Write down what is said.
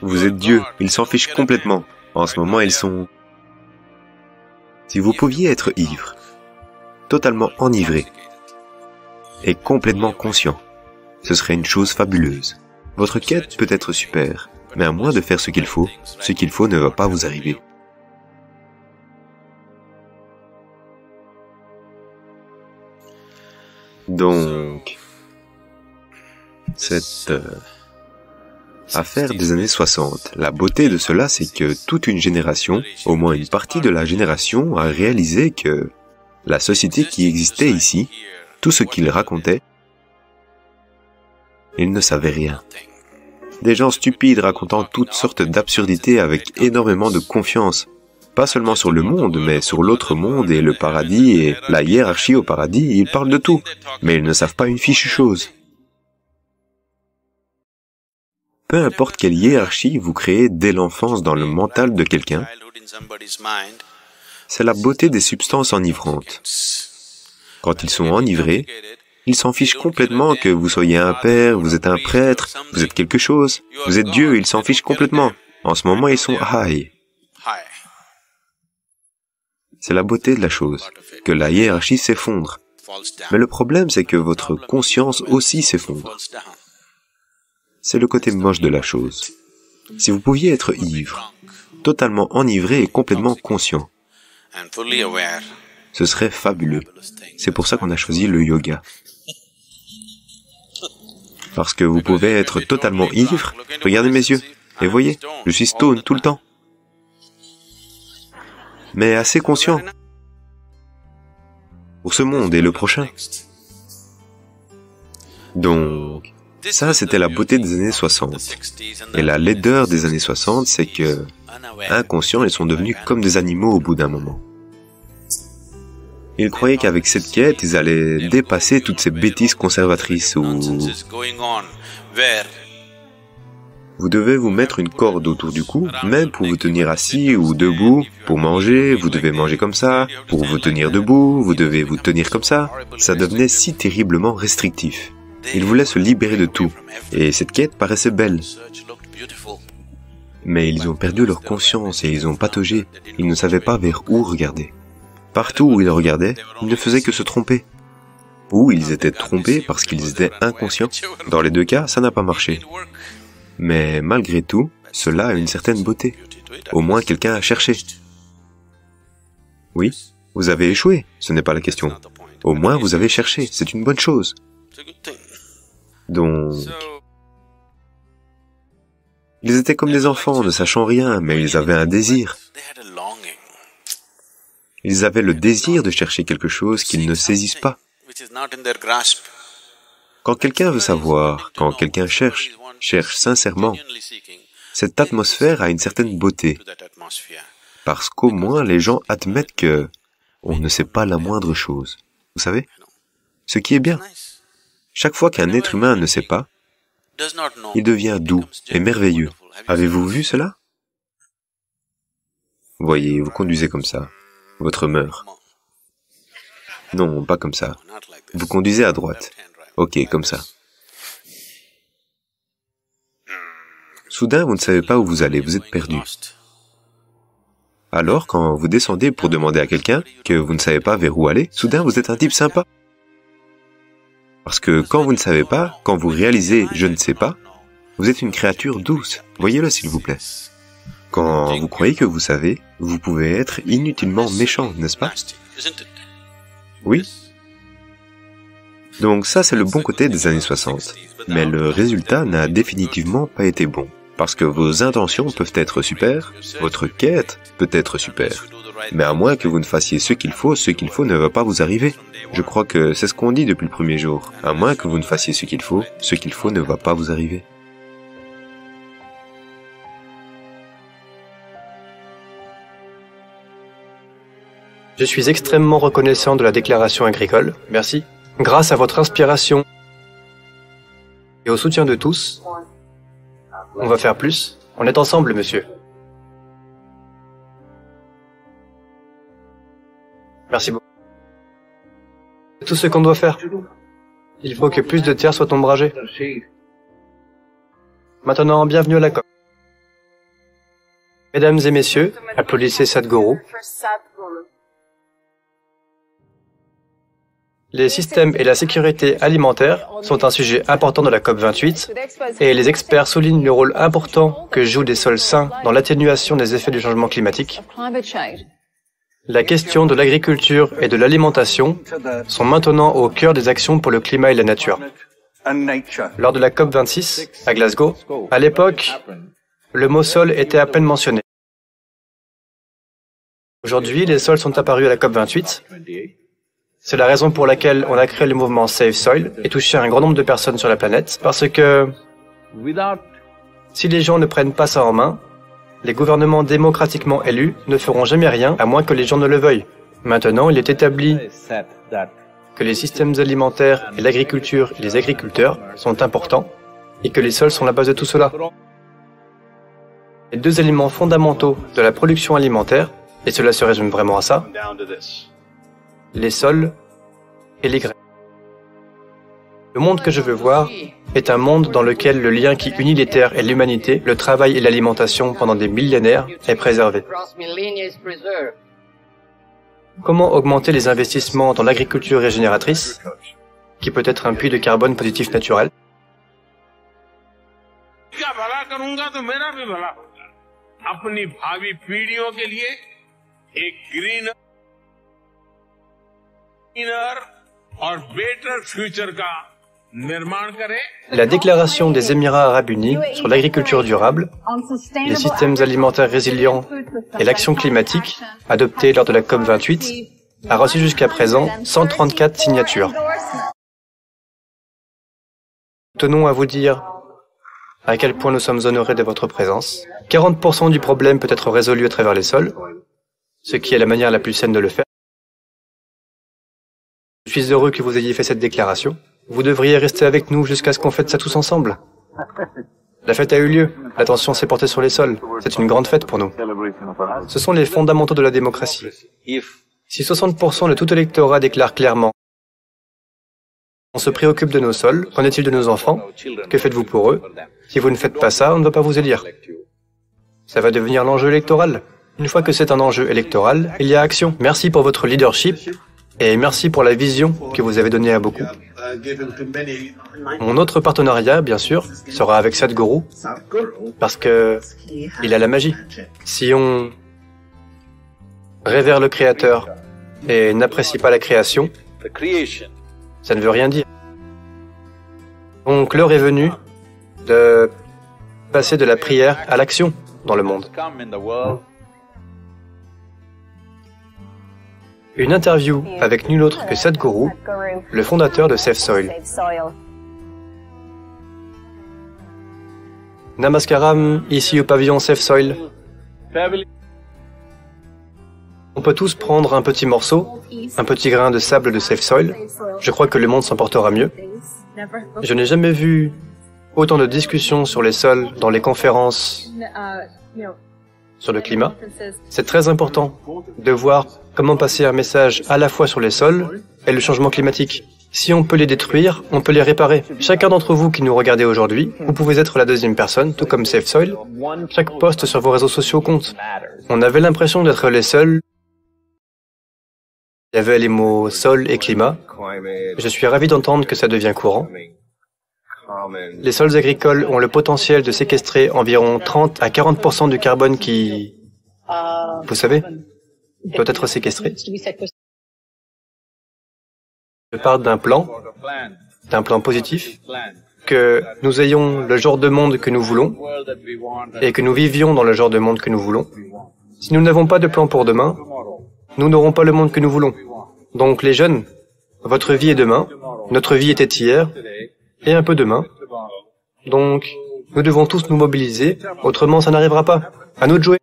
Vous êtes Dieu, ils s'en fichent complètement. En ce moment, ils sont... Si vous pouviez être ivre, totalement enivré et complètement conscient, ce serait une chose fabuleuse. Votre quête peut être super, mais à moins de faire ce qu'il faut ne va pas vous arriver. Donc, cette affaire des années 60, la beauté de cela, c'est que toute une génération, au moins une partie de la génération, a réalisé que la société qui existait ici, tout ce qu'ils racontaient, ils ne savaient rien. Des gens stupides racontant toutes sortes d'absurdités avec énormément de confiance. Pas seulement sur le monde, mais sur l'autre monde et le paradis et la hiérarchie au paradis, ils parlent de tout. Mais ils ne savent pas une fichue chose. Peu importe quelle hiérarchie vous créez dès l'enfance dans le mental de quelqu'un, c'est la beauté des substances enivrantes. Quand ils sont enivrés, ils s'en fichent complètement que vous soyez un père, vous êtes un prêtre, vous êtes quelque chose, vous êtes Dieu, ils s'en fichent complètement. En ce moment, ils sont high. C'est la beauté de la chose, que la hiérarchie s'effondre. Mais le problème, c'est que votre conscience aussi s'effondre. C'est le côté moche de la chose. Si vous pouviez être ivre, totalement enivré et complètement conscient, ce serait fabuleux. C'est pour ça qu'on a choisi le yoga. Parce que vous pouvez être totalement ivre, regardez mes yeux, et voyez, je suis stone tout le temps. Mais assez conscient pour ce monde et le prochain. Donc, ça c'était la beauté des années 60. Et la laideur des années 60, c'est que, inconscients, ils sont devenus comme des animaux au bout d'un moment. Ils croyaient qu'avec cette quête, ils allaient dépasser toutes ces bêtises conservatrices où vous devez vous mettre une corde autour du cou, même pour vous tenir assis ou debout. Pour manger, vous devez manger comme ça. Pour vous tenir debout, vous devez vous tenir comme ça. Ça devenait si terriblement restrictif. Ils voulaient se libérer de tout. Et cette quête paraissait belle. Mais ils ont perdu leur conscience et ils ont pataugé. Ils ne savaient pas vers où regarder. Partout où ils regardaient, ils ne faisaient que se tromper. Ou ils étaient trompés parce qu'ils étaient inconscients. Dans les deux cas, ça n'a pas marché. Mais malgré tout, cela a une certaine beauté. Au moins quelqu'un a cherché. Oui, vous avez échoué, ce n'est pas la question. Au moins vous avez cherché, c'est une bonne chose. Donc, ils étaient comme des enfants, ne sachant rien, mais ils avaient un désir. Ils avaient le désir de chercher quelque chose qu'ils ne saisissent pas. Quand quelqu'un veut savoir, quand quelqu'un cherche sincèrement, cette atmosphère a une certaine beauté. Parce qu'au moins les gens admettent que on ne sait pas la moindre chose. Vous savez? Ce qui est bien. Chaque fois qu'un être humain ne sait pas, il devient doux et merveilleux. Avez-vous vu cela? Voyez, vous conduisez comme ça. Votre meurt. Non, pas comme ça. Vous conduisez à droite. Ok, comme ça. Soudain, vous ne savez pas où vous allez, vous êtes perdu. Alors, quand vous descendez pour demander à quelqu'un que vous ne savez pas vers où aller, soudain, vous êtes un type sympa. Parce que quand vous ne savez pas, quand vous réalisez « je ne sais pas », vous êtes une créature douce. Voyez-le, s'il vous plaît. Quand vous croyez que vous savez, vous pouvez être inutilement méchant, n'est-ce pas? Oui. Donc ça, c'est le bon côté des années 60. Mais le résultat n'a définitivement pas été bon. Parce que vos intentions peuvent être super, votre quête peut être super. Mais à moins que vous ne fassiez ce qu'il faut ne va pas vous arriver. Je crois que c'est ce qu'on dit depuis le premier jour. À moins que vous ne fassiez ce qu'il faut ne va pas vous arriver. Je suis extrêmement reconnaissant de la déclaration agricole. Merci. Grâce à votre inspiration et au soutien de tous, on va faire plus. On est ensemble, monsieur. Merci beaucoup. C'est tout ce qu'on doit faire. Il faut que plus de terre soit ombragée. Maintenant, bienvenue à la COP. Mesdames et messieurs, applaudissez Sadhguru. Les systèmes et la sécurité alimentaire sont un sujet important de la COP28 et les experts soulignent le rôle important que jouent des sols sains dans l'atténuation des effets du changement climatique. La question de l'agriculture et de l'alimentation sont maintenant au cœur des actions pour le climat et la nature. Lors de la COP26 à Glasgow, à l'époque, le mot sol était à peine mentionné. Aujourd'hui, les sols sont apparus à la COP28. C'est la raison pour laquelle on a créé le mouvement Save Soil et touché un grand nombre de personnes sur la planète, parce que si les gens ne prennent pas ça en main, les gouvernements démocratiquement élus ne feront jamais rien à moins que les gens ne le veuillent. Maintenant, il est établi que les systèmes alimentaires et l'agriculture et les agriculteurs sont importants et que les sols sont la base de tout cela. Les deux éléments fondamentaux de la production alimentaire, et cela se résume vraiment à ça, les sols et les graines. Le monde que je veux voir est un monde dans lequel le lien qui unit les terres et l'humanité, le travail et l'alimentation pendant des millénaires est préservé. Comment augmenter les investissements dans l'agriculture régénératrice, qui peut être un puits de carbone positif naturel? La déclaration des Émirats arabes unis sur l'agriculture durable, les systèmes alimentaires résilients et l'action climatique, adoptée lors de la COP28, a reçu jusqu'à présent 134 signatures. Nous tenons à vous dire à quel point nous sommes honorés de votre présence. 40% du problème peut être résolu à travers les sols, ce qui est la manière la plus saine de le faire. Je suis heureux que vous ayez fait cette déclaration. Vous devriez rester avec nous jusqu'à ce qu'on fête ça tous ensemble. La fête a eu lieu. L'attention s'est portée sur les sols. C'est une grande fête pour nous. Ce sont les fondamentaux de la démocratie. Si 60% de tout électorat déclare clairement « On se préoccupe de nos sols, qu'en est-il de nos enfants? Que faites-vous pour eux? Si vous ne faites pas ça, on ne va pas vous élire. » Ça va devenir l'enjeu électoral. Une fois que c'est un enjeu électoral, il y a action. Merci pour votre leadership et merci pour la vision que vous avez donnée à beaucoup. Mon autre partenariat, bien sûr, sera avec Sadhguru, parce que il a la magie. Si on révère le Créateur et n'apprécie pas la création, ça ne veut rien dire. Donc l'heure est venue de passer de la prière à l'action dans le monde. Une interview avec nul autre que Sadhguru, le fondateur de Save Soil. Namaskaram, ici au pavillon Save Soil. On peut tous prendre un petit morceau, un petit grain de sable de Save Soil. Je crois que le monde s'en portera mieux. Je n'ai jamais vu autant de discussions sur les sols dans les conférences sur le climat. C'est très important de voir comment passer un message à la fois sur les sols et le changement climatique. Si on peut les détruire, on peut les réparer. Chacun d'entre vous qui nous regardez aujourd'hui, vous pouvez être la deuxième personne, tout comme Save Soil. Chaque post sur vos réseaux sociaux compte. On avait l'impression d'être les seuls. Il y avait les mots sol et climat. Je suis ravi d'entendre que ça devient courant. Les sols agricoles ont le potentiel de séquestrer environ 30 à 40% du carbone qui, vous savez, doit être séquestré. Je parle d'un plan positif, que nous ayons le genre de monde que nous voulons et que nous vivions dans le genre de monde que nous voulons. Si nous n'avons pas de plan pour demain, nous n'aurons pas le monde que nous voulons. Donc les jeunes, votre vie est demain, notre vie était hier, et un peu demain. Donc, nous devons tous nous mobiliser, autrement ça n'arrivera pas. À nous de jouer.